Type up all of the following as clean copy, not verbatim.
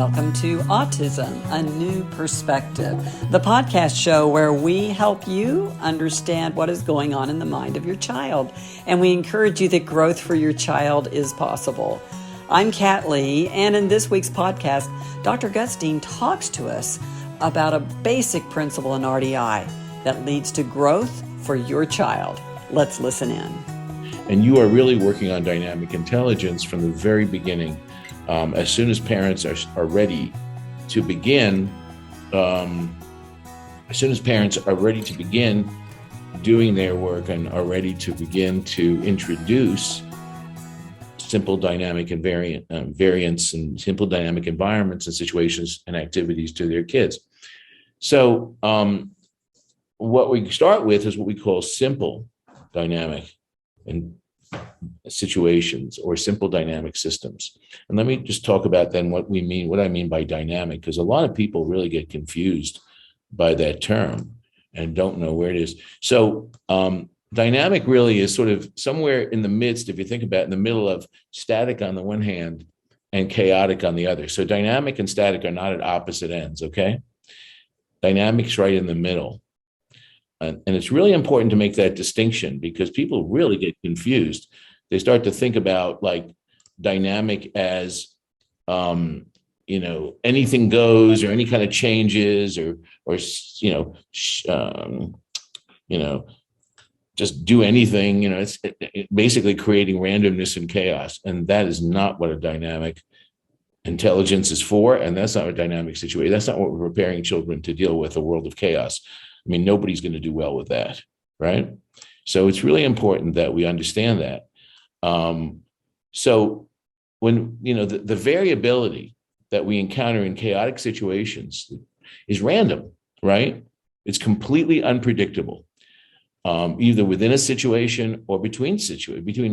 Welcome to Autism, a New Perspective, the podcast show where we help you understand what is going on in the mind of your child. And we encourage you that growth for your child is possible. I'm Kat Lee, and in this week's podcast, Dr. Gutstein talks to us about a basic principle in RDI that leads to growth for your child. Let's listen in. And you are really working on dynamic intelligence from the very beginning. As soon as parents are ready to begin, doing their work and are ready to begin to introduce simple dynamic and variance and simple dynamic environments and situations and activities to their kids. So what we start with is what we call simple dynamic and situations or simple dynamic systems. And let me just talk about then what I mean by dynamic, because a lot of people really get confused by that term and don't know where it is. So dynamic really is sort of somewhere in the midst, if you think about it, in the middle of static on the one hand and chaotic on the other. So dynamic and static are not at opposite ends, okay? Dynamic's right in the middle. And it's really important to make that distinction because people really get confused. They start to think about like dynamic as, anything goes or any kind of changes or just do anything. It's basically creating randomness and chaos. And that is not what a dynamic intelligence is for. And that's not a dynamic situation. That's not what we're preparing children to deal with, a world of chaos. I mean, nobody's going to do well with that, right? So it's really important that we understand that. So when, the variability that we encounter in chaotic situations is random, right? It's completely unpredictable, either within a situation or between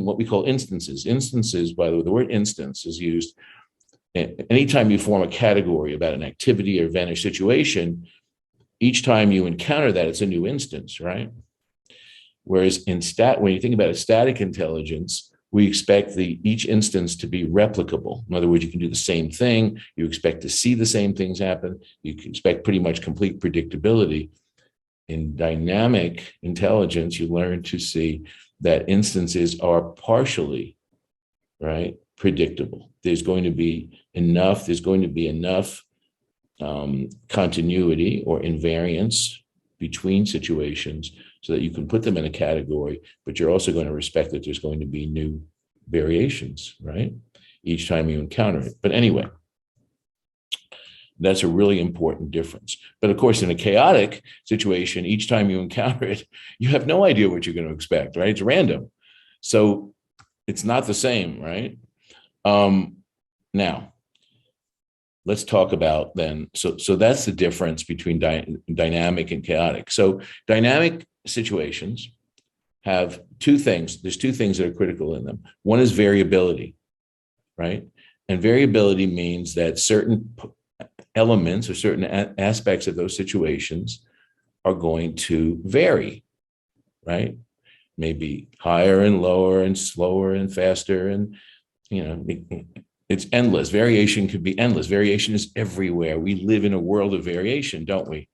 what we call instances. Instances, by the way, the word instance is used anytime you form a category about an activity or event or situation. Each time you encounter that, it's a new instance, right? Whereas when you think about a static intelligence, we expect each instance to be replicable. In other words, you can do the same thing. You expect to see the same things happen. You can expect pretty much complete predictability. In dynamic intelligence, you learn to see that instances are partially, right, predictable. There's going to be enough continuity or invariance between situations so that you can put them in a category, but you're also going to respect that there's going to be new variations, right? Each time you encounter it. But anyway, that's a really important difference. But of course, in a chaotic situation, each time you encounter it, you have no idea what you're going to expect, right? It's random. So it's not the same, right? Now, let's talk about then, so that's the difference between dynamic and chaotic. So dynamic situations have two things. There's two things that are critical in them. One is variability, right? And variability means that certain elements or certain aspects of those situations are going to vary, right? Maybe higher and lower and slower and faster and, it's endless. Variation could be endless. Variation is everywhere. We live in a world of variation, don't we?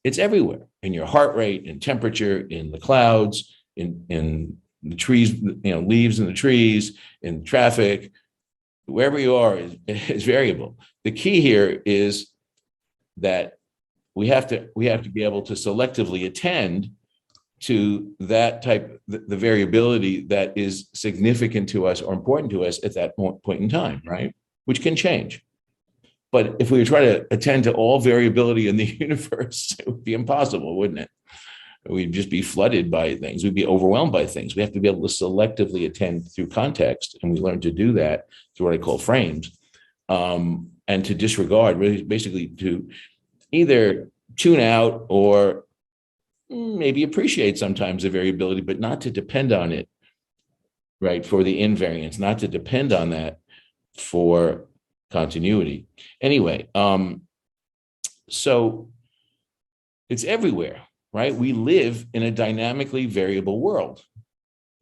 It's everywhere, in your heart rate, in temperature, in the clouds, in the trees, leaves in the trees, in traffic, wherever you are is variable. The key here is that we have to be able to selectively attend to that the variability that is significant to us or important to us at that point in time, right? Which can change. But if we were trying to attend to all variability in the universe, it would be impossible, wouldn't it? We'd just be flooded by things. We'd be overwhelmed by things. We have to be able to selectively attend through context. And we learn to do that through what I call frames, and to disregard, really basically to either tune out or maybe appreciate sometimes the variability, but not to depend on it, right, for the invariance, not to depend on that for continuity. Anyway, so it's everywhere, right? We live in a dynamically variable world.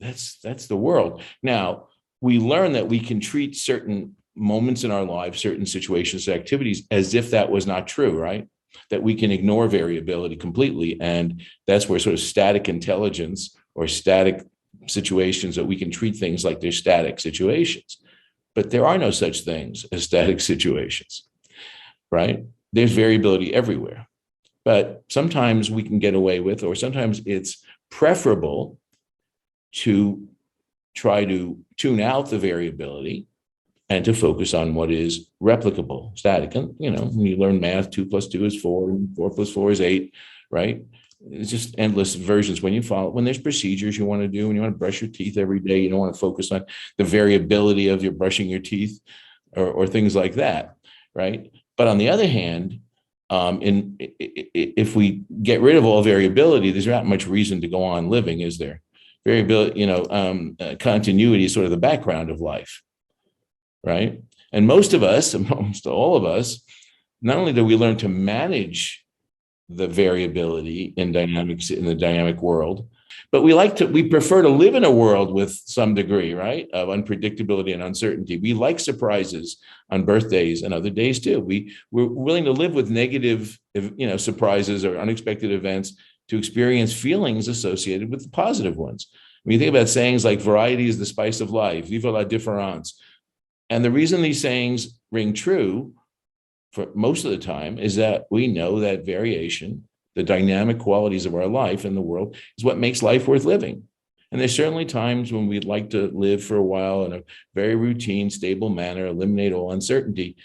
That's the world. Now, we learn that we can treat certain moments in our lives, certain situations, activities, as if that was not true, right? That we can ignore variability completely. And that's where sort of static intelligence or static situations, that we can treat things like they're static situations. But there are no such things as static situations, right? There's variability everywhere. But sometimes we can get away with, or sometimes it's preferable to try to tune out the variability and to focus on what is replicable, static. And, when you learn math, 2 + 2 is 4, and 4 + 4 is 8, right? It's just endless versions. When there's procedures you want to do, and you want to brush your teeth every day, you don't want to focus on the variability of your brushing your teeth or things like that, right? But on the other hand, if we get rid of all variability, there's not much reason to go on living, is there? Variability, continuity is sort of the background of life, right? And most of us, almost all of us, not only do we learn to manage the variability in the dynamic world, but we prefer to live in a world with some degree, right, of unpredictability and uncertainty. We like surprises on birthdays and other days too. We're willing to live with negative, surprises or unexpected events to experience feelings associated with the positive ones. When you think about sayings like "variety is the spice of life," "vive la différence," and the reason these sayings ring true for most of the time is that we know that variation, the dynamic qualities of our life in the world, is what makes life worth living. And there's certainly times when we'd like to live for a while in a very routine, stable manner, eliminate all uncertainty.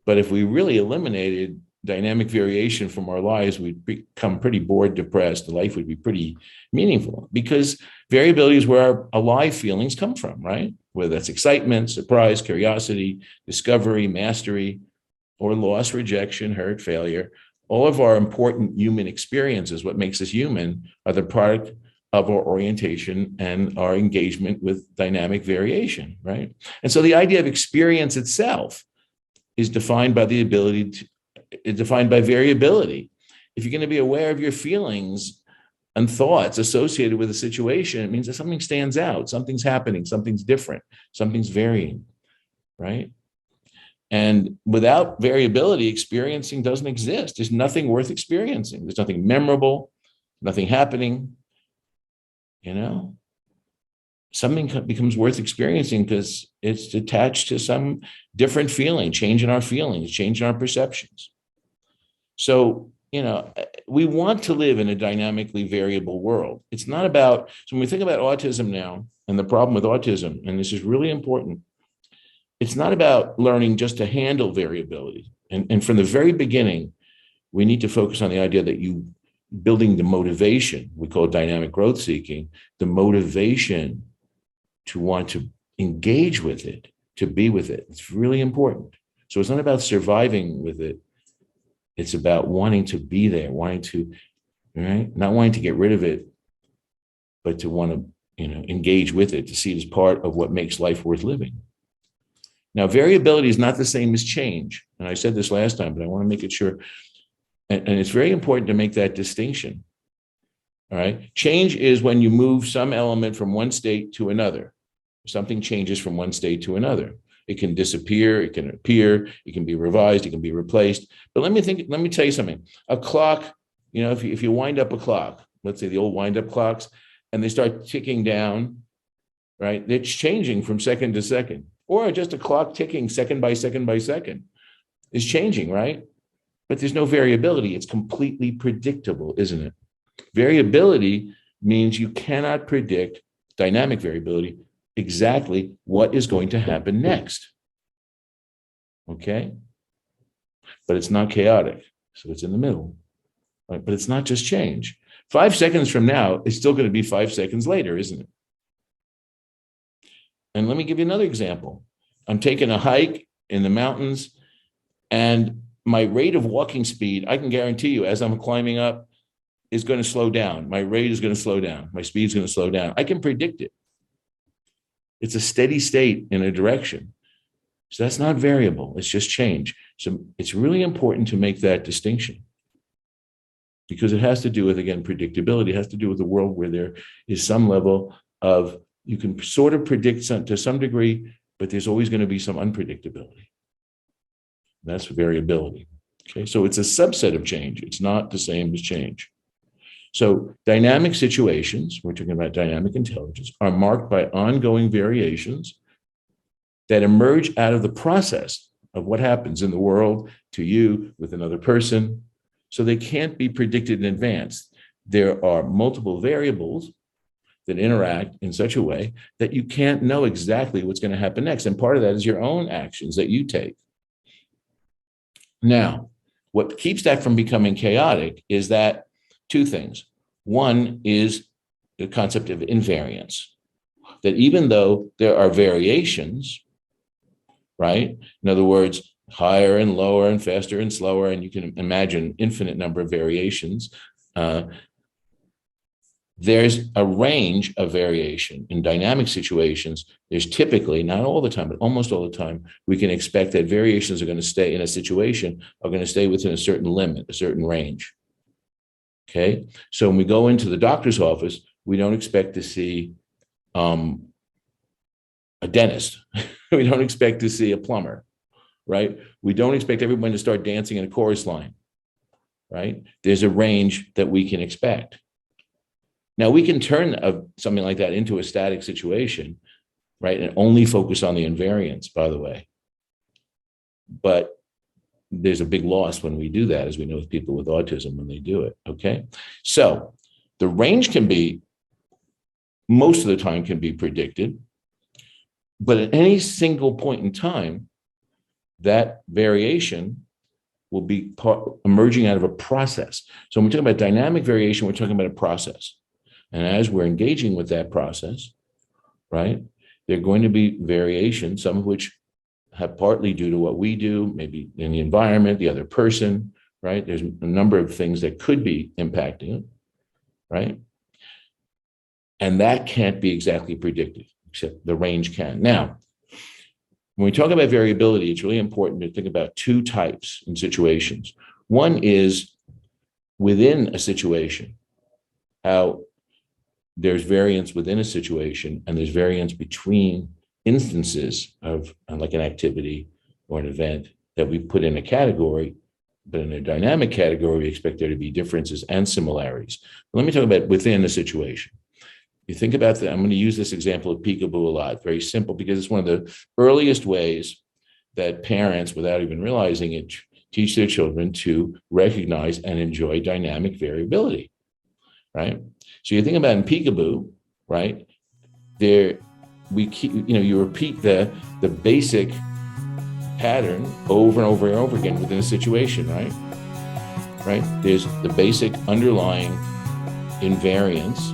But if we really eliminated dynamic variation from our lives, we'd become pretty bored, depressed. Life would be pretty meaningful, because variability is where our alive feelings come from, right? Whether that's excitement, surprise, curiosity, discovery, mastery, or loss, rejection, hurt, failure. All of our important human experiences, what makes us human, are the product of our orientation and our engagement with dynamic variation, right? And so the idea of experience itself is defined by defined by variability. If you're going to be aware of your feelings and thoughts associated with a situation, it means that something stands out, something's happening, something's different, something's varying, right? And without variability, experiencing doesn't exist. There's nothing worth experiencing. There's nothing memorable, nothing happening. Something becomes worth experiencing because it's attached to some different feeling, change in our feelings, change in our perceptions. So, we want to live in a dynamically variable world. It's not about, so when we think about autism now and the problem with autism, and this is really important, it's not about learning just to handle variability. And from the very beginning, we need to focus on the idea that building the motivation, we call it dynamic growth seeking, the motivation to want to engage with it, to be with it. It's really important. So it's not about surviving with it. It's about wanting to be there, wanting to, right? Not wanting to get rid of it, but to want to, engage with it, to see it as part of what makes life worth living. Now, variability is not the same as change. And I said this last time, but I want to make it sure. And it's very important to make that distinction. All right. Change is when you move some element from one state to another. Something changes from one state to another. It can disappear, it can appear, it can be revised, it can be replaced. But let me tell you something. A clock, if you wind up a clock, let's say the old wind-up clocks, and they start ticking down, right? It's changing from second to second. Or just a clock ticking second by second by second is changing, right? But there's no variability. It's completely predictable, isn't it? Variability means you cannot predict, dynamic variability, exactly what is going to happen next. Okay? But it's not chaotic. So it's in the middle. Right? But it's not just change. 5 seconds from now, it's still going to be 5 seconds later, isn't it? And let me give you another example. I'm taking a hike in the mountains, and my rate of walking speed, I can guarantee you, as I'm climbing up, is going to slow down. My rate is going to slow down. My speed is going to slow down. I can predict it. It's a steady state in a direction. So that's not variable. It's just change. So it's really important to make that distinction, because it has to do with, again, predictability. It has to do with a world where there is some level of, you can sort of predict to some degree, but there's always going to be some unpredictability. That's variability. Okay, so it's a subset of change. It's not the same as change. So dynamic situations, we're talking about dynamic intelligence, are marked by ongoing variations that emerge out of the process of what happens in the world to you with another person. So they can't be predicted in advance. There are multiple variables that interact in such a way that you can't know exactly what's going to happen next. And part of that is your own actions that you take. Now, what keeps that from becoming chaotic is that two things. One is the concept of invariance, that even though there are variations, right? In other words, higher and lower and faster and slower, and you can imagine infinite number of variations, there's a range of variation. In dynamic situations, there's typically, not all the time, but almost all the time, we can expect that variations are going to stay in a situation, are going to stay within a certain limit, a certain range. Okay, so when we go into the doctor's office, we don't expect to see a dentist. We don't expect to see a plumber, right? We don't expect everyone to start dancing in a chorus line, right? There's a range that we can expect. Now, we can turn something like that into a static situation, right? And only focus on the invariance, by the way. But there's a big loss when we do that, as we know with people with autism when they do it, okay? So the range can be, most of the time can be predicted, but at any single point in time, that variation will be emerging out of a process. So when we're talking about dynamic variation, we're talking about a process. And as we're engaging with that process, right, there are going to be variations, some of which have partly due to what we do, maybe in the environment, the other person, right? There's a number of things that could be impacting it, right? And that can't be exactly predicted, except the range can. Now, when we talk about variability, it's really important to think about two types in situations. One is within a situation, how there's variance within a situation and there's variance between instances of like an activity or an event that we put in a category, but in a dynamic category, we expect there to be differences and similarities. But let me talk about within a situation. You think about that. I'm going to use this example of peekaboo a lot, very simple, because it's one of the earliest ways that parents, without even realizing it, teach their children to recognize and enjoy dynamic variability, right? So you think about in peekaboo, right? There, we keep, you repeat the basic pattern over and over and over again within a situation, right? Right? There's the basic underlying invariance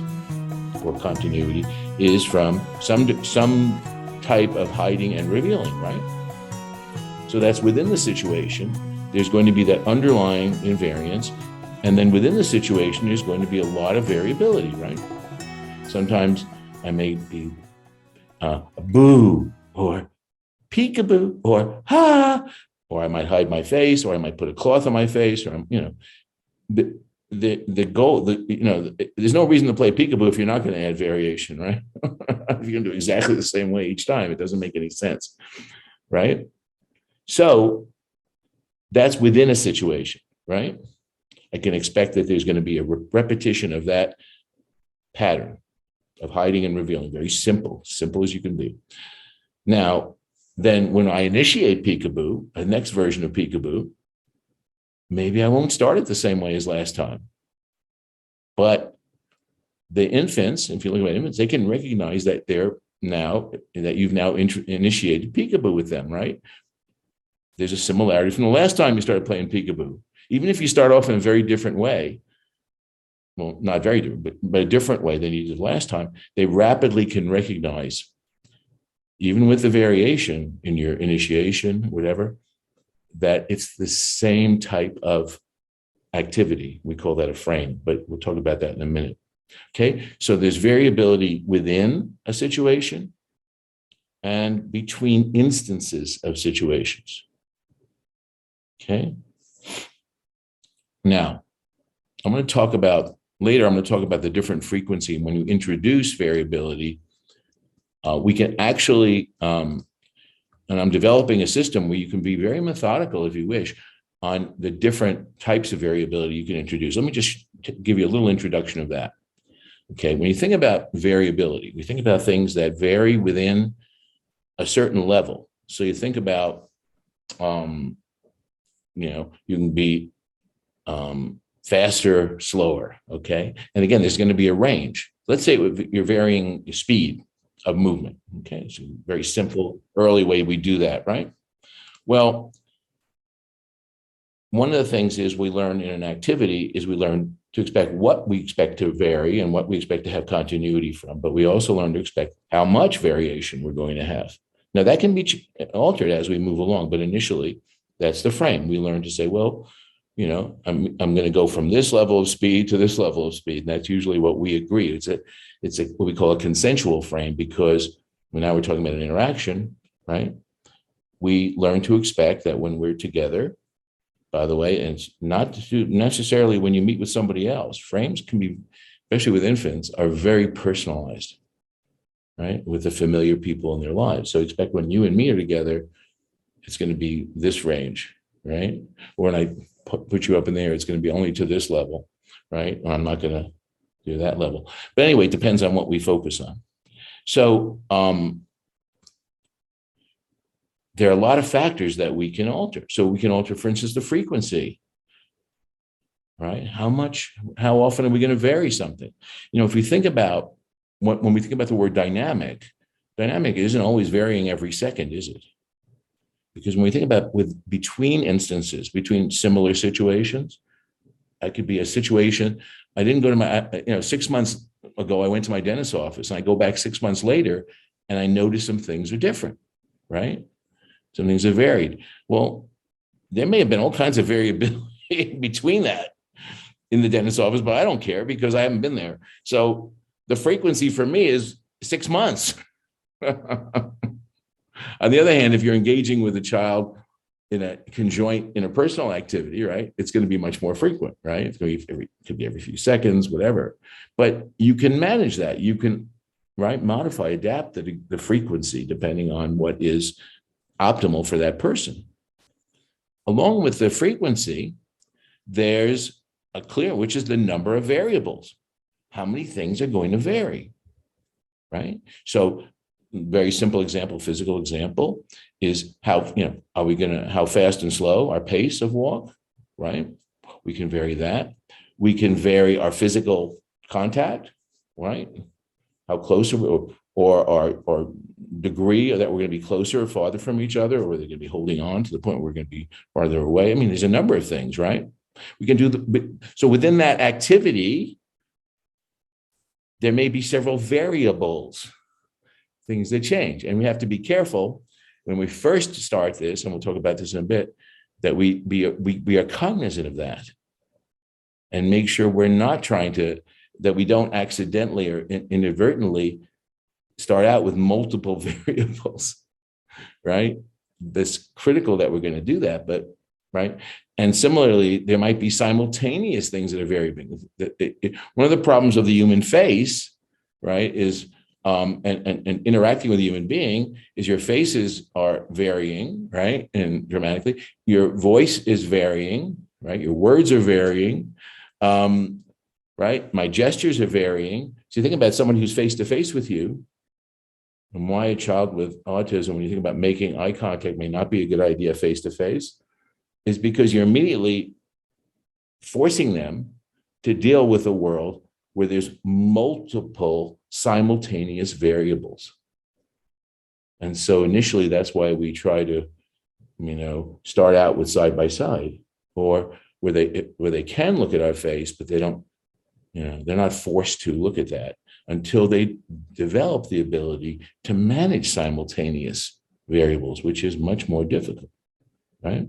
or continuity is from some type of hiding and revealing, right? So that's within the situation. There's going to be that underlying invariance. And then within the situation, there's going to be a lot of variability, right? Sometimes I may be a boo or peekaboo or ha, or I might hide my face, or I might put a cloth on my face, or the goal, there's no reason to play peekaboo if you're not going to add variation, right? If you're going to do exactly the same way each time, it doesn't make any sense, right? So that's within a situation, right? I can expect that there's going to be a repetition of that pattern of hiding and revealing. Very simple as you can be. Now, then when I initiate peekaboo, a next version of peekaboo, maybe I won't start it the same way as last time. But the infants, if you look at infants, they can recognize that you've now initiated peekaboo with them, right? There's a similarity from the last time you started playing peekaboo. Even if you start off in a very different way, well, not very different, but a different way than you did last time, they rapidly can recognize, even with the variation in your initiation, whatever, that it's the same type of activity. We call that a frame, but we'll talk about that in a minute. Okay, so there's variability within a situation and between instances of situations. Okay. Now, I'm going to talk about the different frequency. When you introduce variability, we can actually And I'm developing a system where you can be very methodical, if you wish, on the different types of variability you can introduce. Let me just give you a little introduction of that. Okay, when you think about variability, we think about things that vary within a certain level. So you think about, you can be faster, slower, okay? And again, there's going to be a range. Let's say you're varying speed of movement, okay? So very simple, early way we do that, right? Well, one of the things is we learn in an activity is we learn to expect what we expect to vary and what we expect to have continuity from, but we also learn to expect how much variation we're going to have. Now that can be altered as we move along, but initially that's the frame. We learn to say, well, I'm going to go from this level of speed to this level of speed. And that's usually what we agree. It's a what we call a consensual frame, because now we're talking about an interaction, right? We learn to expect that when we're together, by the way, and it's not necessarily when you meet with somebody else. Frames can be, especially with infants, are very personalized, right? With the familiar people in their lives. So expect when you and me are together, it's going to be this range, right? Or when I put you up in there, it's going to be only to this level, right? Or I'm not going to do that level. But anyway, it depends on what we focus on. So there are a lot of factors that we can alter. So we can alter, for instance, the frequency, right? How often are we going to vary something? If we think about, when we think about the word dynamic isn't always varying every second, is it? Because when we think about between instances, between similar situations, I could be a situation. I didn't go to my, 6 months ago, I went to my dentist's office, and I go back 6 months later and I notice some things are different, right? Some things have varied. Well, there may have been all kinds of variability between that in the dentist's office, but I don't care because I haven't been there. So the frequency for me is 6 months. On the other hand, if you're engaging with a child in a conjoint interpersonal activity, right, it's going to be much more frequent, right? It's going to be could be every few seconds, whatever. But you can manage that. You can, right, modify, adapt the frequency depending on what is optimal for that person. Along with the frequency, there's a clear, which is the number of variables. How many things are going to vary, right? So very simple example, physical example, is how fast and slow, our pace of walk, right? We can vary that. We can vary our physical contact, right? How close are we, or our degree that we're going to be closer or farther from each other, or they're going to be holding on to the point where we're going to be farther away. I mean, there's a number of things, right? We can do so within that activity, there may be several variables, things that change. And we have to be careful when we first start this, and we'll talk about this in a bit, that we are cognizant of that and make sure we're not that we don't accidentally or inadvertently start out with multiple variables, right? It's critical that we're going to do that, but right. And similarly, there might be simultaneous things that are varying. One of the problems of the human face, right, is and interacting with a human being is your faces are varying, right, and dramatically. Your voice is varying, right? Your words are varying, right? My gestures are varying. So you think about someone who's face to face with you, and why a child with autism, when you think about making eye contact, may not be a good idea face to face, is because you're immediately forcing them to deal with a world where there's multiple simultaneous variables. And so initially, that's why we try to, start out with side by side, or where they can look at our face, but they don't, they're not forced to look at that until they develop the ability to manage simultaneous variables, which is much more difficult, right?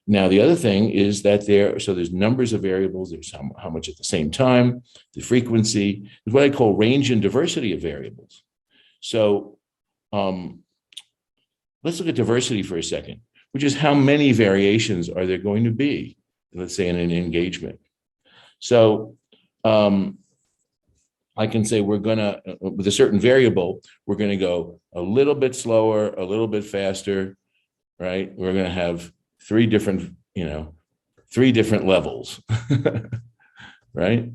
Now, the other thing is that there's numbers of variables. There's how much at the same time, the frequency, is what I call range and diversity of variables. So let's look at diversity for a second, which is how many variations are there going to be, let's say, in an engagement. So I can say we're going to, with a certain variable, we're going to go a little bit slower, a little bit faster, right? We're going to have three different levels, right?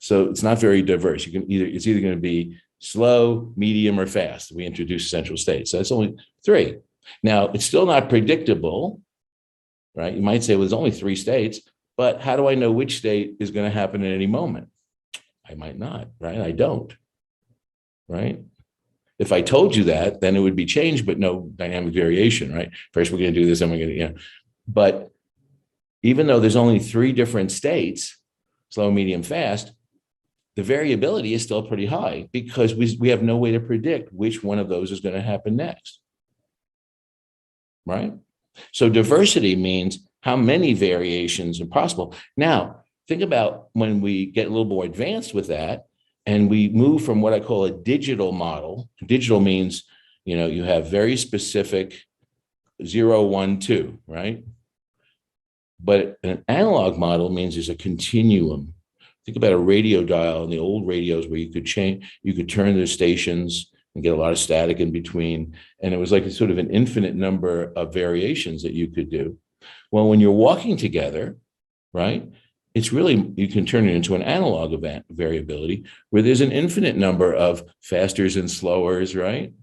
So it's not very diverse. It's either going to be slow, medium, or fast. We introduce central states. So that's only three. Now, it's still not predictable, right? You might say, well, there's only three states, but how do I know which state is going to happen at any moment? I might not, right? I don't, right? If I told you that, then it would be changed, but no dynamic variation, right? First, we're going to do this, and we're going to, But even though there's only three different states, slow, medium, fast, the variability is still pretty high because we have no way to predict which one of those is going to happen next, right? So diversity means how many variations are possible. Now, think about when we get a little more advanced with that and we move from what I call a digital model. Digital means, you have very specific 0, 1, 2, right? But an analog model means there's a continuum. Think about a radio dial in the old radios where you could turn the stations and get a lot of static in between. And it was like a sort of an infinite number of variations that you could do. Well, when you're walking together, right, it's really, you can turn it into an analog event variability where there's an infinite number of fasters and slowers, right?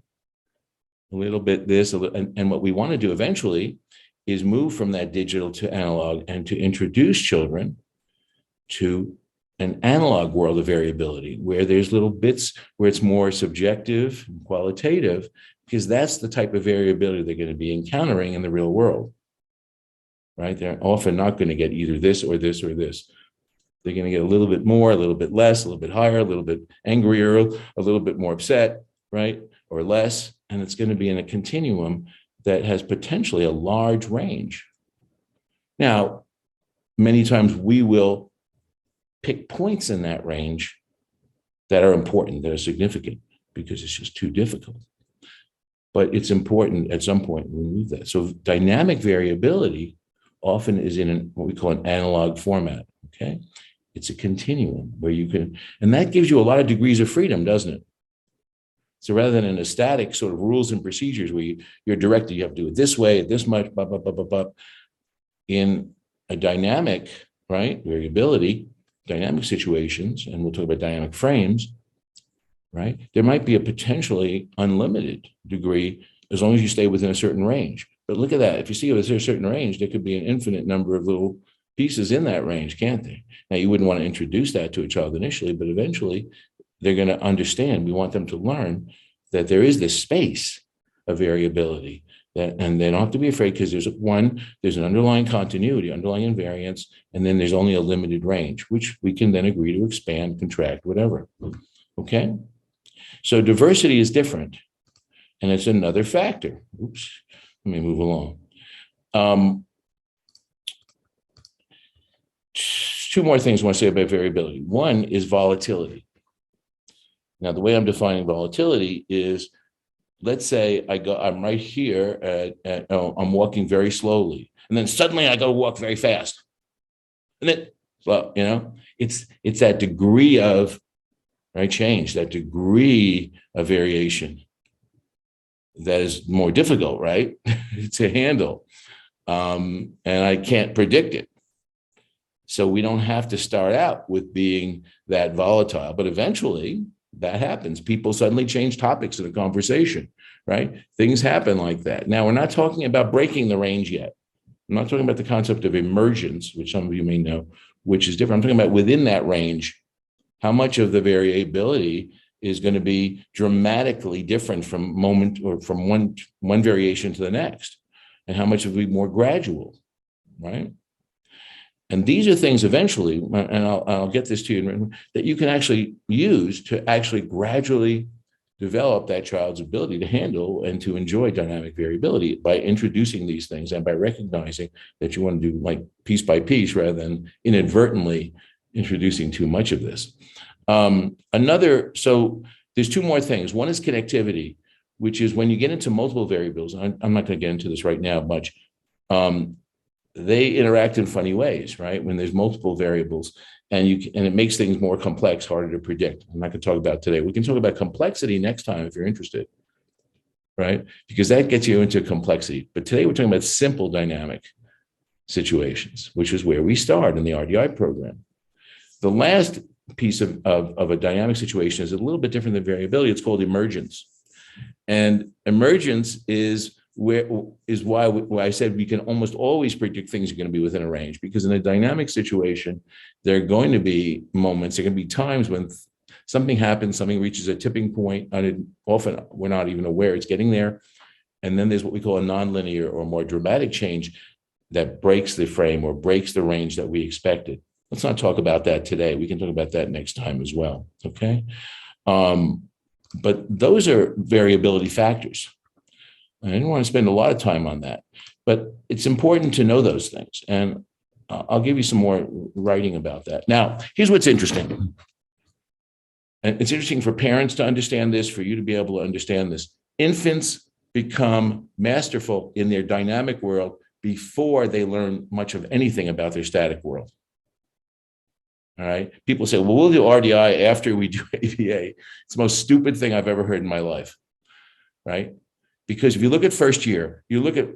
A little bit this, and what we want to do eventually is move from that digital to analog and to introduce children to an analog world of variability where there's little bits where it's more subjective and qualitative, because that's the type of variability they're going to be encountering in the real world, right? They're often not going to get either this or this or this. They're going to get a little bit more, a little bit less, a little bit higher, a little bit angrier, a little bit more upset, right? Or less. And it's going to be in a continuum that has potentially a large range. Now, many times we will pick points in that range that are important, that are significant, because it's just too difficult. But it's important at some point we remove that. So dynamic variability often is in what we call an analog format, okay? It's a continuum where you can, and that gives you a lot of degrees of freedom, doesn't it? So rather than in a static sort of rules and procedures where you're directed, you have to do it this way, this much, blah, blah, blah, blah, blah. In a dynamic, right, variability, dynamic situations, and we'll talk about dynamic frames, right? There might be a potentially unlimited degree as long as you stay within a certain range. But look at that. If you see within a certain range, there could be an infinite number of little pieces in that range, can't there? Now, you wouldn't want to introduce that to a child initially, but eventually they're going to understand. We want them to learn that there is this space of variability, and they don't have to be afraid because there's an underlying continuity, underlying invariance, and then there's only a limited range, which we can then agree to expand, contract, whatever. Okay? So diversity is different, and it's another factor. Oops, let me move along. Two more things I want to say about variability. One is volatility. Now, the way I'm defining volatility is, let's say I'm right here, I'm walking very slowly, and then suddenly I go walk very fast. And then, well, it's that degree of change, that degree of variation that is more difficult, right, to handle. And I can't predict it. So we don't have to start out with being that volatile, but eventually that happens. People suddenly change topics in a conversation, right? Things happen like that. Now, we're not talking about breaking the range yet. I'm not talking about the concept of emergence, which some of you may know, which is different. I'm talking about within that range, how much of the variability is going to be dramatically different from moment or from one variation to the next, and how much will be more gradual, right? And these are things eventually, and I'll get this to you, that you can actually use to actually gradually develop that child's ability to handle and to enjoy dynamic variability by introducing these things and by recognizing that you want to do like piece by piece rather than inadvertently introducing too much of this. So there's two more things. One is connectivity, which is when you get into multiple variables. I'm not going to get into this right now much. they interact in funny ways, right? When there's multiple variables, and it makes things more complex, harder to predict. I'm not going to talk about today. We can talk about complexity next time if you're interested, right? Because that gets you into complexity. But today we're talking about simple dynamic situations, which is where we start in the RDI program. The last piece of a dynamic situation is a little bit different than variability. It's called emergence. And emergence is why I said we can almost always predict things are going to be within a range, because in a dynamic situation, there are going to be moments, there are going to be times when something happens, something reaches a tipping point, and often we're not even aware it's getting there. And then there's what we call a nonlinear or more dramatic change that breaks the frame or breaks the range that we expected. Let's not talk about that today. We can talk about that next time as well, okay? But those are variability factors. I didn't want to spend a lot of time on that, but it's important to know those things. And I'll give you some more writing about that. Now, here's what's interesting. And it's interesting for parents to understand this, for you to be able to understand this. Infants become masterful in their dynamic world before they learn much of anything about their static world. All right. People say, well, we'll do RDI after we do ABA. It's the most stupid thing I've ever heard in my life. Right. Because if you look at first year, you look at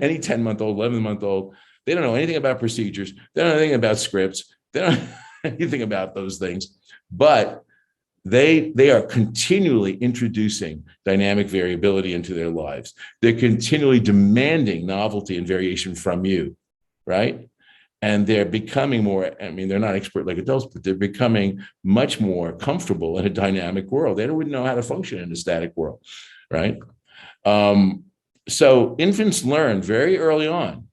any 10-month-old, 11-month-old, they don't know anything about procedures. They don't know anything about scripts. They don't know anything about those things. But they are continually introducing dynamic variability into their lives. They're continually demanding novelty and variation from you. Right. And they're becoming more, I mean, they're not expert like adults, but they're becoming much more comfortable in a dynamic world. They wouldn't know how to function in a static world, right? So infants learn very early on,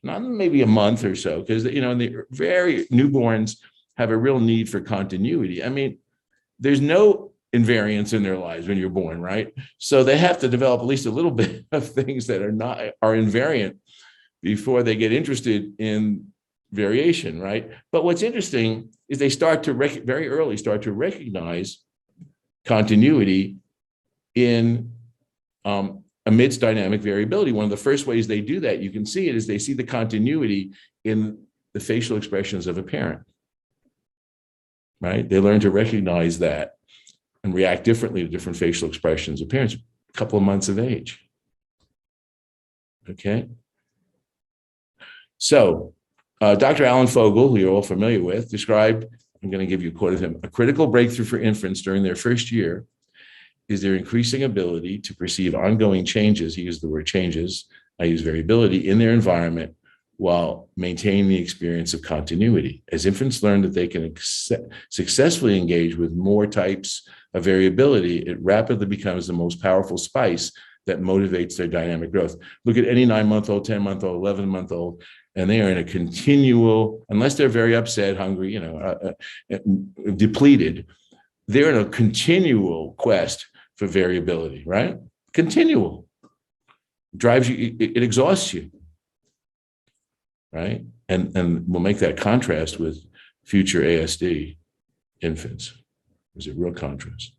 not maybe a month or so, because, you know, the very newborns have a real need for continuity. I mean, there's no invariance in their lives when you're born, right? So they have to develop at least a little bit of things that are invariant before they get interested in variation, right? But what's interesting is they start to very early start to recognize continuity in amidst dynamic variability. One of the first ways they do that, you can see it, is they see the continuity in the facial expressions of a parent, right? They learn to recognize that and react differently to different facial expressions of parents a couple of months of age. Okay. So Dr. Alan Fogel, who you're all familiar with, described, I'm going to give you a quote of him, a critical breakthrough for infants during their first year is their increasing ability to perceive ongoing changes, he used the word changes, I use variability, in their environment while maintaining the experience of continuity. As infants learn that they can successfully engage with more types of variability, it rapidly becomes the most powerful spice that motivates their dynamic growth. Look at any 9-month-old, 10-month-old, 11-month-old, and they are in a continual, unless they're very upset, hungry, depleted, they're in a continual quest for variability, right? Continual. Drives you, it exhausts you, right? And we'll make that contrast with future ASD infants. There's a real contrast.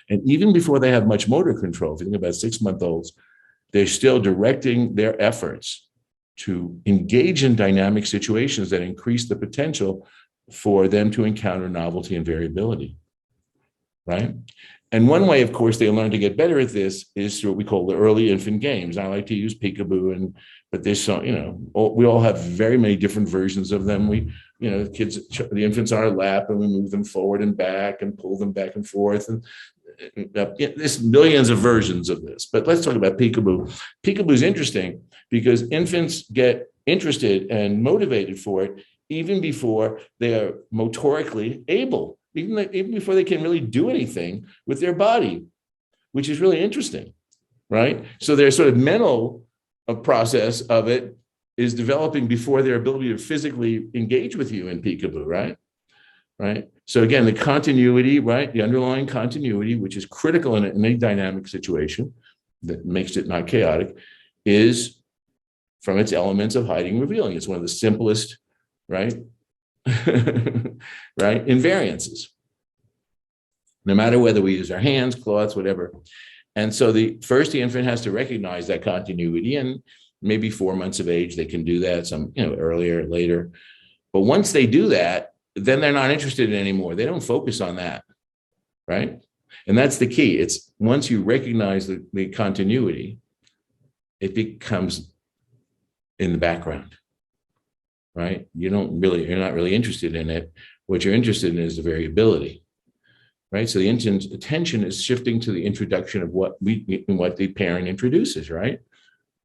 And even before they have much motor control, if you think about 6-month-olds, they're still directing their efforts to engage in dynamic situations that increase the potential for them to encounter novelty and variability, right? And one way, of course, they learn to get better at this is through what we call the early infant games. I like to use peekaboo, but there's some, we all have very many different versions of them. The infants on our lap, and we move them forward and back and pull them back and forth. And there's millions of versions of this, but let's talk about peekaboo. Peekaboo is interesting because infants get interested and motivated for it even before they are motorically able, even before they can really do anything with their body, which is really interesting, right? So their sort of mental process of it is developing before their ability to physically engage with you in peekaboo, right? Right. So again, the continuity, right? The underlying continuity, which is critical in any dynamic situation that makes it not chaotic, is from its elements of hiding and revealing. It's one of the simplest, right? Right? Invariances. No matter whether we use our hands, cloths, whatever. And so the infant has to recognize that continuity, and maybe 4 months of age, they can do that, some, earlier, later. But once they do that, then they're not interested in it anymore. They don't focus on that, right? And that's the key. It's once you recognize the continuity, it becomes in the background, right? You're not really interested in it. What you're interested in is the variability, right? So the attention is shifting to the introduction of what the parent introduces, right?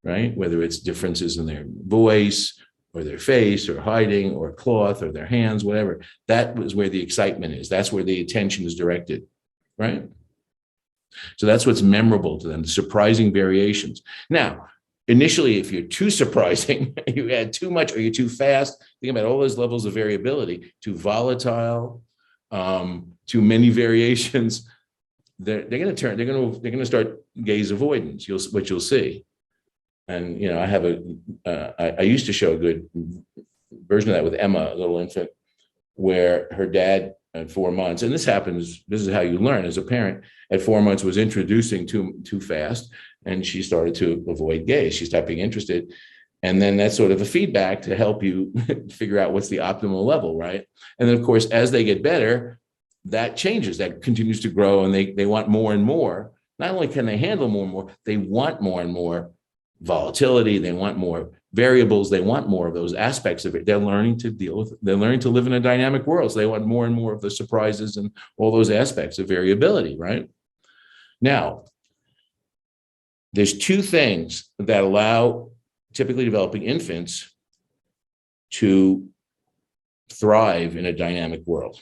Right? Whether it's differences in their voice or their face or hiding or cloth or their hands, whatever. That was where the excitement is. That's where the attention is directed, right? So that's what's memorable to them, the surprising variations. Now, initially, if you're too surprising, you add too much or you're too fast, think about all those levels of variability, too volatile, too many variations, they're going to start gaze avoidance. What you'll see. And, I used to show a good version of that with Emma, a little infant, where her dad at 4 months, and this is how you learn as a parent, at 4 months was introducing too fast, and she started to avoid gaze. She stopped being interested. And then that's sort of a feedback to help you figure out what's the optimal level, right? And then, of course, as they get better, that changes, that continues to grow, and they want more and more. Not only can they handle more and more, they want more and more volatility, they want more variables, they want more of those aspects of it. They're learning to live in a dynamic world. So they want more and more of the surprises and all those aspects of variability, right? Now, there's two things that allow typically developing infants to thrive in a dynamic world.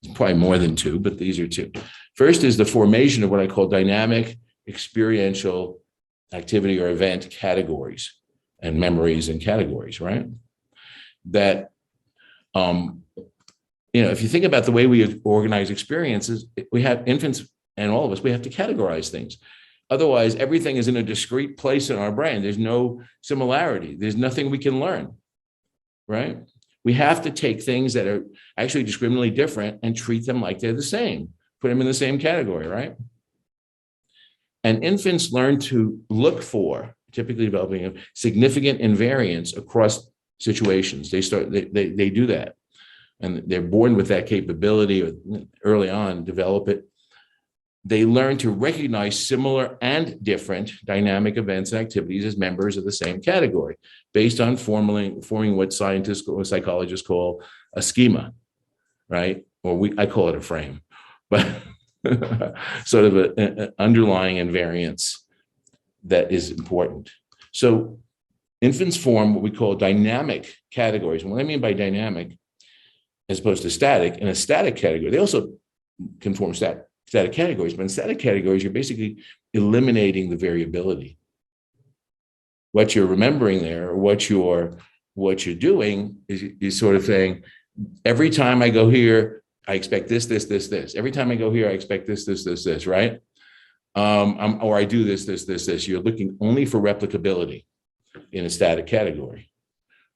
It's probably more than two, but these are two. First is the formation of what I call dynamic experiential activity or event categories and memories and categories, right? That, if you think about the way we organize experiences, we have infants and all of us, we have to categorize things. Otherwise, everything is in a discrete place in our brain. There's no similarity. There's nothing we can learn, right? We have to take things that are actually discriminately different and treat them like they're the same, put them in the same category, right? And infants learn to look for, typically developing a significant invariance across situations. They do that. And they're born with that capability, or early on, develop it. They learn to recognize similar and different dynamic events and activities as members of the same category, based on forming what scientists or psychologists call a schema, right? Or I call it a frame, but sort of an underlying invariance that is important. So infants form what we call dynamic categories. And what I mean by dynamic, as opposed to static, in a static category, they also can form static categories, but in static categories, you're basically eliminating the variability. What you're remembering there, or what you're doing is sort of saying, every time I go here, I expect this. Every time I go here, I expect this, right? Or I do this. You're looking only for replicability in a static category.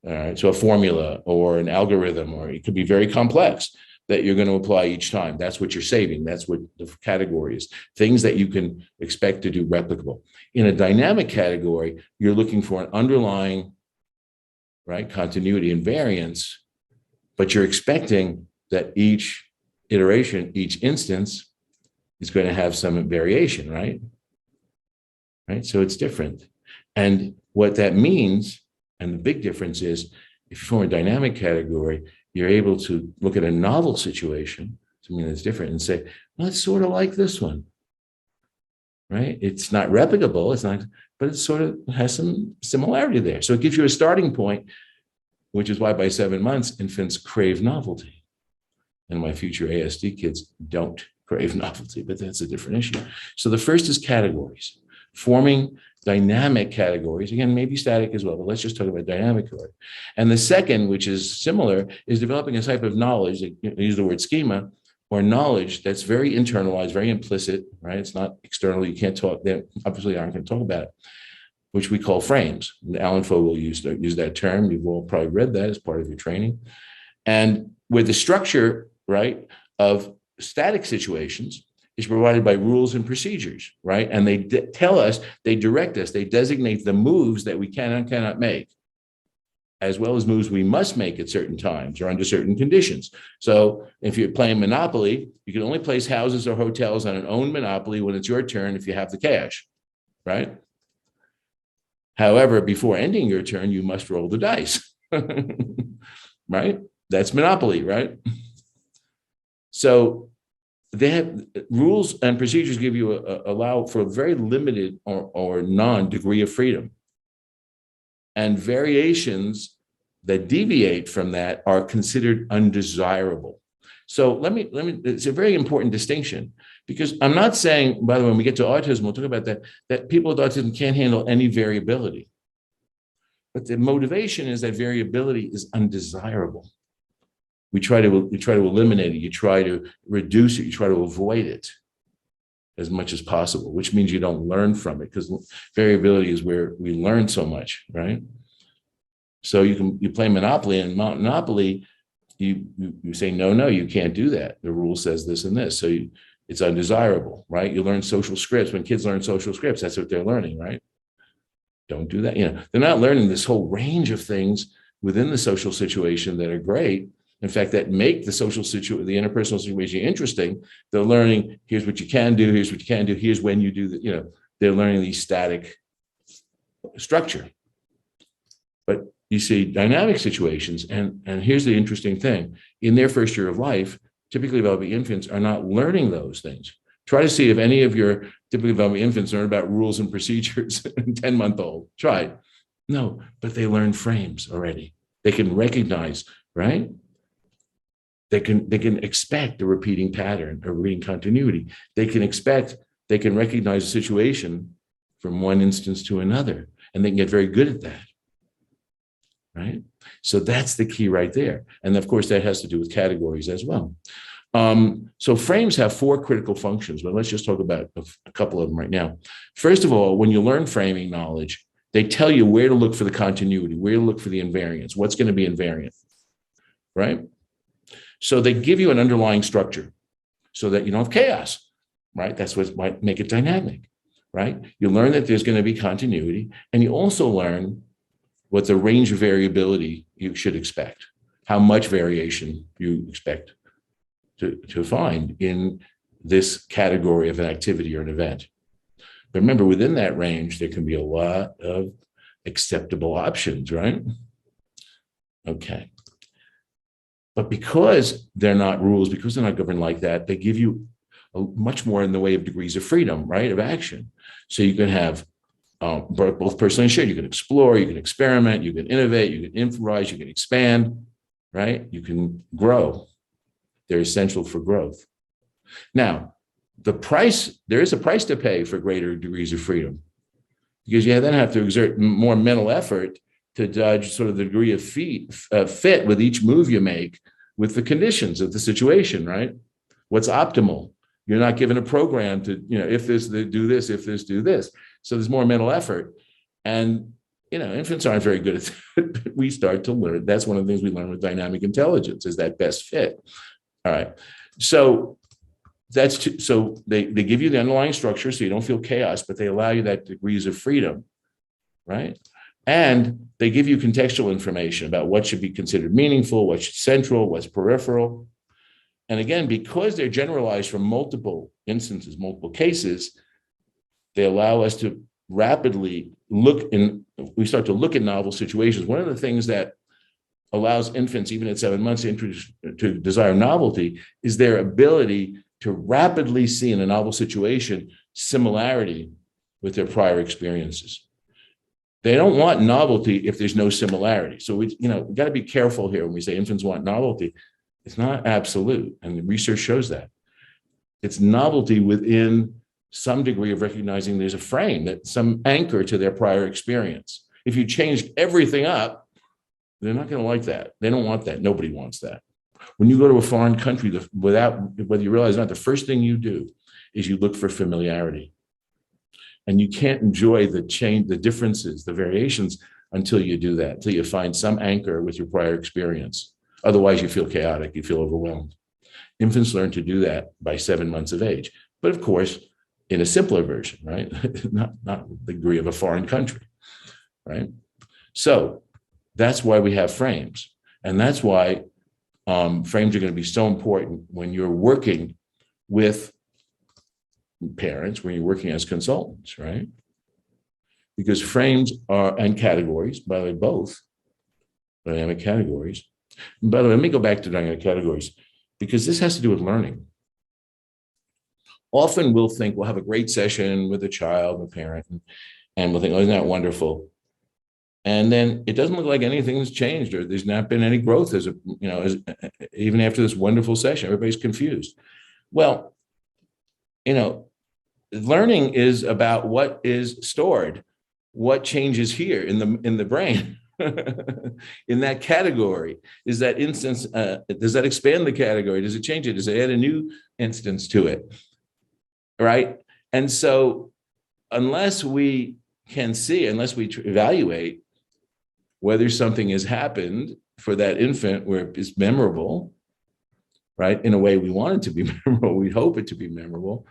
All right. So a formula or an algorithm, or it could be very complex, that you're going to apply each time. That's what you're saving. That's what the category is. Things that you can expect to do replicable. In a dynamic category, you're looking for an underlying, right, continuity and variance, but you're expecting that each iteration, each instance is going to have some variation, right? Right. So it's different. And what that means, and the big difference is, if you form a dynamic category, you're able to look at a novel situation, something that's different, and say, well, it's sort of like this one, right? It's not replicable, but it sort of has some similarity there. So it gives you a starting point, which is why by 7 months, infants crave novelty. And my future ASD kids don't crave novelty, but that's a different issue. So the first is categories, forming dynamic categories. Again, maybe static as well, but let's just talk about dynamic categories. And the second, which is similar, is developing a type of knowledge, I use the word schema, or knowledge that's very internalized, very implicit, right? It's not external. You can't talk, they obviously aren't going to talk about it, which we call frames. Alan Fogel used that term. You've all probably read that as part of your training. And with the structure, right, of static situations, is provided by rules and procedures, right? And they tell us, they direct us, they designate the moves that we can and cannot make, as well as moves we must make at certain times or under certain conditions. So if you're playing Monopoly, you can only place houses or hotels on an owned Monopoly when it's your turn if you have the cash, right? However, before ending your turn, you must roll the dice, right? That's Monopoly, right? So they have rules and procedures give you allow for a very limited or non-degree of freedom. And variations that deviate from that are considered undesirable. So it's a very important distinction, because I'm not saying, by the way, when we get to autism, we'll talk about that people with autism can't handle any variability. But the motivation is that variability is undesirable. We try to eliminate it, you try to reduce it, you try to avoid it as much as possible, which means you don't learn from it, because variability is where we learn so much, right? So you play Monopoly, and Monopoly, you say, no, you can't do that. The rule says this and this. So it's undesirable, right? You learn social scripts. When kids learn social scripts, that's what they're learning, right? Don't do that. They're not learning this whole range of things within the social situation that are great. In fact, that make the the interpersonal situation interesting. They're learning, here's what you can do, here's what you can do, here's when you do that. They're learning the static structure. But you see dynamic situations, and here's the interesting thing. In their first year of life, typically developing infants are not learning those things. Try to see if any of your typically developing infants learn about rules and procedures, 10-month-old. Try it. No, but they learn frames already. They can recognize, right? They can expect a repeating pattern, a repeating continuity. They can recognize a situation from one instance to another, and they can get very good at that. Right? So that's the key right there. And of course, that has to do with categories as well. So frames have 4 critical functions, but let's just talk about a couple of them right now. First of all, when you learn framing knowledge, they tell you where to look for the continuity, where to look for the invariance, what's going to be invariant, right? So they give you an underlying structure so that you don't have chaos, right? That's what might make it dynamic, right? You learn that there's going to be continuity, and you also learn what the range of variability you should expect, how much variation you expect to find in this category of an activity or an event. But remember, within that range, there can be a lot of acceptable options, right? Okay. But because they're not rules, because they're not governed like that, they give you much more in the way of degrees of freedom, right, of action. So you can have both personally and shared. You can explore, you can experiment, you can innovate, you can improvise, you can expand, right? You can grow. They're essential for growth. Now, there is a price to pay for greater degrees of freedom, because you then have to exert more mental effort to judge sort of the degree of fit with each move you make with the conditions of the situation, right? What's optimal? You're not given a program to, if this, do this, if this, do this. So there's more mental effort. And, infants aren't very good at that, but we start to learn. That's one of the things we learn with dynamic intelligence, is that best fit. All right. So so they give you the underlying structure so you don't feel chaos, but they allow you that degrees of freedom, right? And they give you contextual information about what should be considered meaningful, what's central, what's peripheral. And again, because they're generalized from multiple instances, multiple cases, they allow us to rapidly we start to look at novel situations. One of the things that allows infants, even at 7 months, to desire novelty is their ability to rapidly see in a novel situation similarity with their prior experiences. They don't want novelty if there's no similarity. So we got to be careful here when we say infants want novelty. It's not absolute, and the research shows that. It's novelty within some degree of recognizing there's a frame, that some anchor to their prior experience. If you changed everything up, they're not going to like that. They don't want that. Nobody wants that. When you go to a foreign country, whether you realize or not, the first thing you do is you look for familiarity. And you can't enjoy the change, the differences, the variations until you do that, until you find some anchor with your prior experience. Otherwise, you feel chaotic, you feel overwhelmed. Infants learn to do that by 7 months of age. but of course, in a simpler version, right? not the degree of a foreign country, right? So that's why we have frames. And that's why frames are going to be so important when you're working with parents, when you're working as consultants, right? Because frames are, and categories, by the way, both dynamic categories. And by the way, let me go back to dynamic categories, because this has to do with learning. Often we'll think we'll have a great session with a child, a parent, and we'll think, oh, isn't that wonderful? And then it doesn't look like anything's changed, or there's not been any growth even after this wonderful session. Everybody's confused. Well, learning is about what is stored, what changes here in the brain. In that category, is that instance, does that expand the category? Does it change it? Does it add a new instance to it? Right? And so unless we can see, unless we evaluate whether something has happened for that infant where it's memorable, right, in a way we want it to be memorable, we hope it to be memorable,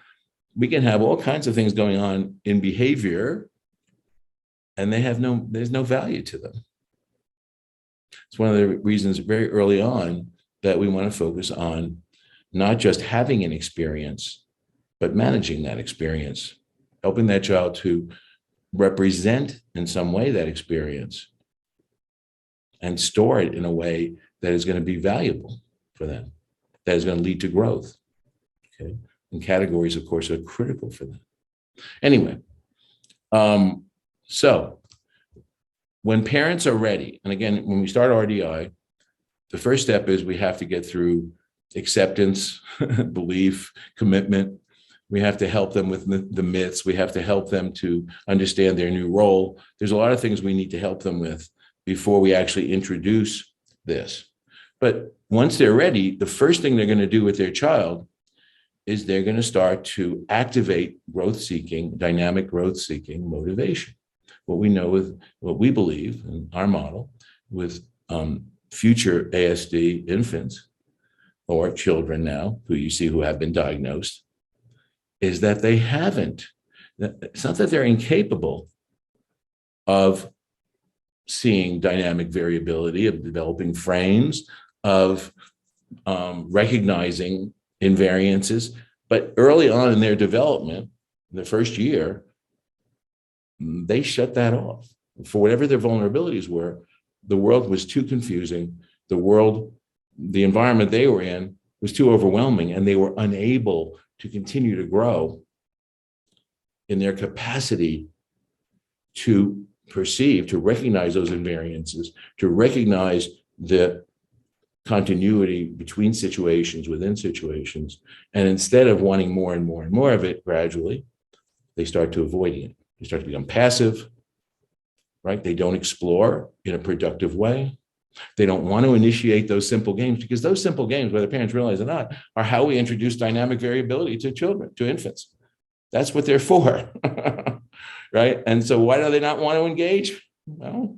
we can have all kinds of things going on in behavior, and there's no value to them. It's one of the reasons very early on that we want to focus on not just having an experience, but managing that experience, helping that child to represent in some way that experience and store it in a way that is going to be valuable for them, that is going to lead to growth. Okay. And categories, of course, are critical for that. Anyway, so when parents are ready, and again, when we start RDI, the first step is we have to get through acceptance, belief, commitment. We have to help them with the myths. We have to help them to understand their new role. There's a lot of things we need to help them with before we actually introduce this. But once they're ready, the first thing they're going to do with their child is they're going to start to activate growth-seeking, dynamic growth-seeking motivation. What we know with what we believe in our model with future ASD infants or children now who you see who have been diagnosed is that they haven't. It's not that they're incapable of seeing dynamic variability, of developing frames, of recognizing invariances, but early on in their development, in the first year, they shut that off. For whatever their vulnerabilities were, the world was too confusing. The environment they were in was too overwhelming, and they were unable to continue to grow in their capacity to perceive, to recognize those invariances, to recognize the continuity between situations, within situations. And instead of wanting more and more and more of it gradually, they start to avoid it. They start to become passive, right? They don't explore in a productive way. They don't want to initiate those simple games, because those simple games, whether parents realize it or not, are how we introduce dynamic variability to children, to infants. That's what they're for, right? And so why do they not want to engage? Well,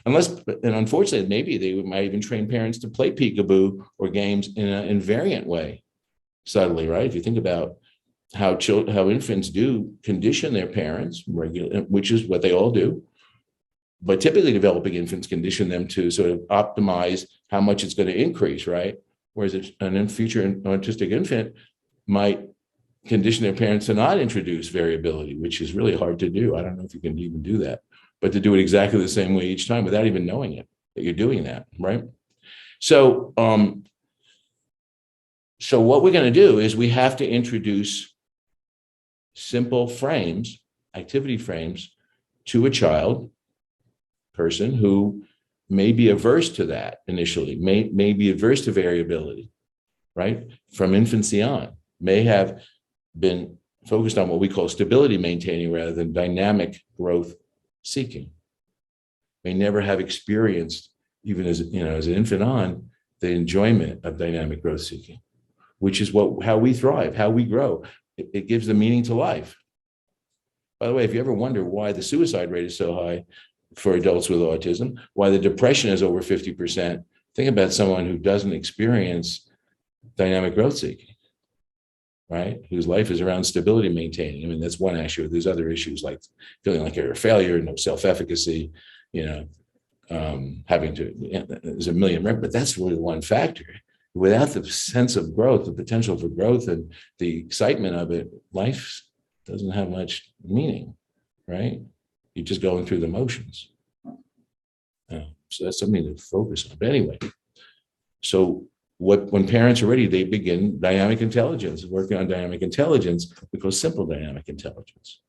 and unfortunately, maybe they might even train parents to play peekaboo or games in an invariant way, subtly, right? If you think about how infants do condition their parents, which is what they all do, but typically developing infants condition them to sort of optimize how much it's going to increase, right? Whereas an future autistic infant might condition their parents to not introduce variability, which is really hard to do. I don't know if you can even do that, but to do it exactly the same way each time without even knowing it, that you're doing that, right? So, so what we're going to do is we have to introduce simple frames, activity frames, to a person who may be averse to that initially, may be averse to variability, right? From infancy on, may have been focused on what we call stability maintaining rather than dynamic growth seeking, may never have experienced, even as an infant on, the enjoyment of dynamic growth seeking, which is how we thrive, how we grow. It gives the meaning to life. By the way, if you ever wonder why the suicide rate is so high for adults with autism, why the depression is over 50%, think about someone who doesn't experience dynamic growth seeking, right? Whose life is around stability maintaining. I mean, that's one issue. There's other issues like feeling like you're a failure, no self-efficacy, you know, having to, there's a million, but that's really one factor. Without the sense of growth, the potential for growth and the excitement of it, life doesn't have much meaning, right? You're just going through the motions. So that's something to focus on. But anyway, so when parents are ready, they begin dynamic intelligence, working on dynamic intelligence, because simple dynamic intelligence,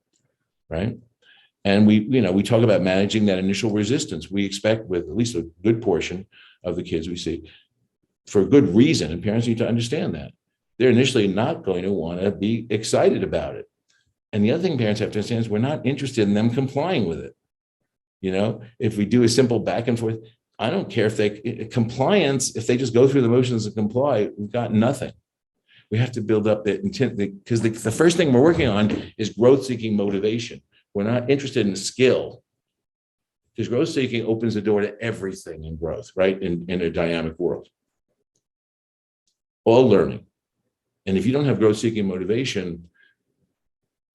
right? And we talk about managing that initial resistance. We expect with at least a good portion of the kids we see, for a good reason, and parents need to understand that, they're initially not going to want to be excited about it. And the other thing parents have to understand is we're not interested in them complying with it. If we do a simple back and forth, I don't care if compliance, if they just go through the motions and comply, we've got nothing. We have to build up the intent, because the first thing we're working on is growth-seeking motivation. We're not interested in skill, because growth-seeking opens the door to everything in growth, right? In a dynamic world. All learning. And if you don't have growth-seeking motivation,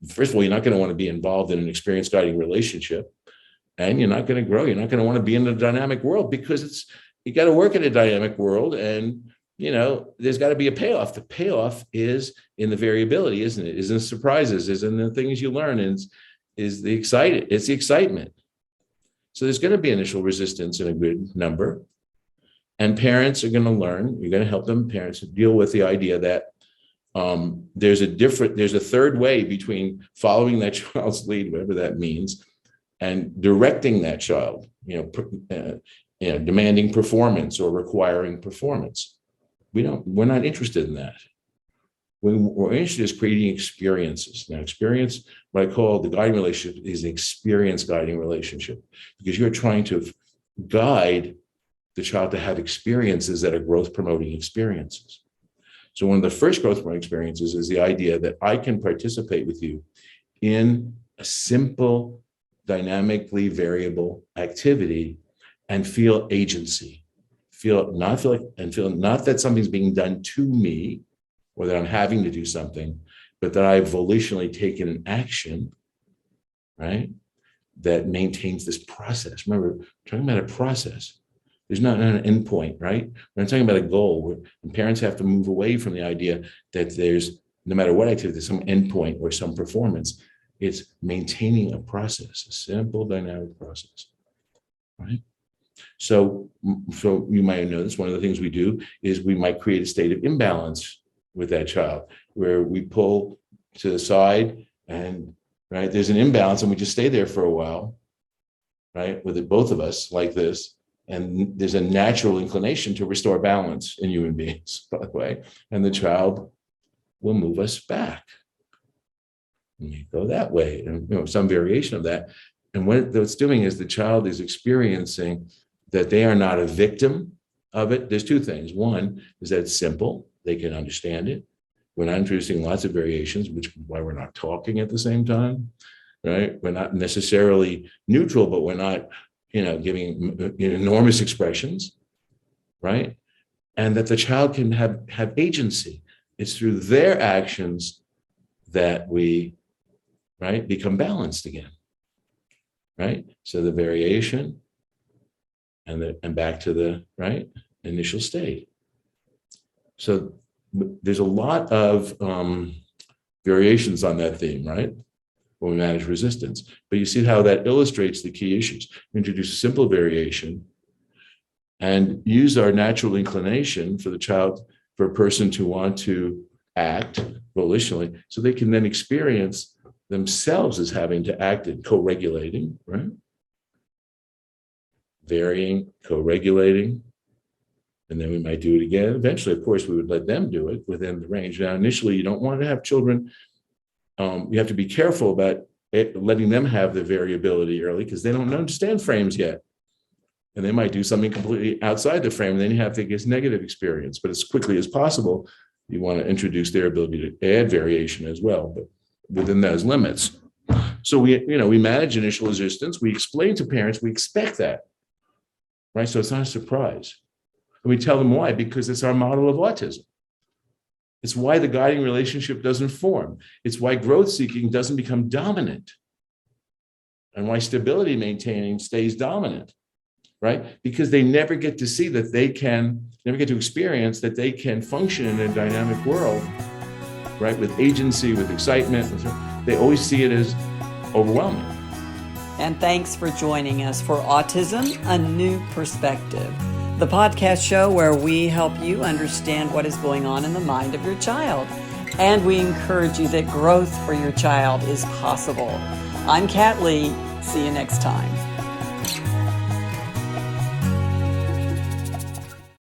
first of all, you're not going to want to be involved in an experience guiding relationship. And you're not going to grow. You're not going to want to be in a dynamic world, because you got to work in a dynamic world, and there's got to be a payoff. The payoff is in the variability, isn't it? Is in the surprises, is in the things you learn, it's the excitement. So there's going to be initial resistance in a good number, and parents are going to learn. You're going to help them, parents, deal with the idea that there's a third way between following that child's lead, whatever that means, and directing that child, demanding performance or requiring performance. We're not interested in that. We're interested in creating experiences. Now, experience, what I call the guiding relationship, is an experience guiding relationship, because you're trying to guide the child to have experiences that are growth promoting experiences. So one of the first growth promoting experiences is the idea that I can participate with you in a simple, dynamically variable activity and feel agency, feel not that something's being done to me or that I'm having to do something, but that I've volitionally taken an action, right, that maintains this process. Remember, we're talking about a process. There's not an endpoint, right? We're not talking about a goal. And parents have to move away from the idea that there's, no matter what activity, there's some endpoint or some performance. It's maintaining a process, a simple dynamic process, right? So you might know this. One of the things we do is we might create a state of imbalance with that child, where we pull to the side, and right, there's an imbalance, and we just stay there for a while, right, with it, both of us like this. And there's a natural inclination to restore balance in human beings, by the way, and the child will move us back. And you go that way, and some variation of that. And what it's doing is the child is experiencing that they are not a victim of it. There's two things. One is that it's simple. They can understand it. We're not introducing lots of variations, which is why we're not talking at the same time, right? We're not necessarily neutral, but we're not, giving enormous expressions, right? And that the child can have agency. It's through their actions that we, right, become balanced again, right? So the variation and back to the, right, initial state. So there's a lot of variations on that theme, right? When we manage resistance. But you see how that illustrates the key issues. We introduce a simple variation and use our natural inclination for a person to want to act volitionally, so they can then experience themselves as having to act in co-regulating, right? Varying, co-regulating, and then we might do it again. Eventually, of course, we would let them do it within the range. Now, initially, you don't want to have children. You have to be careful about letting them have the variability early, because they don't understand frames yet. And they might do something completely outside the frame, and then you have to get a negative experience. But as quickly as possible, you want to introduce their ability to add variation as well, but within those limits. So we manage initial resistance. We explain to parents, we expect that, right? So it's not a surprise. And we tell them why, because it's our model of autism. It's why the guiding relationship doesn't form. It's why growth seeking doesn't become dominant, and why stability maintaining stays dominant, right? Because they never get to see that never get to experience that they can function in a dynamic world, right? With agency, with excitement. They always see it as overwhelming. And thanks for joining us for Autism, A New Perspective, the podcast show where we help you understand what is going on in the mind of your child. And we encourage you that growth for your child is possible. I'm Kat Lee. See you next time.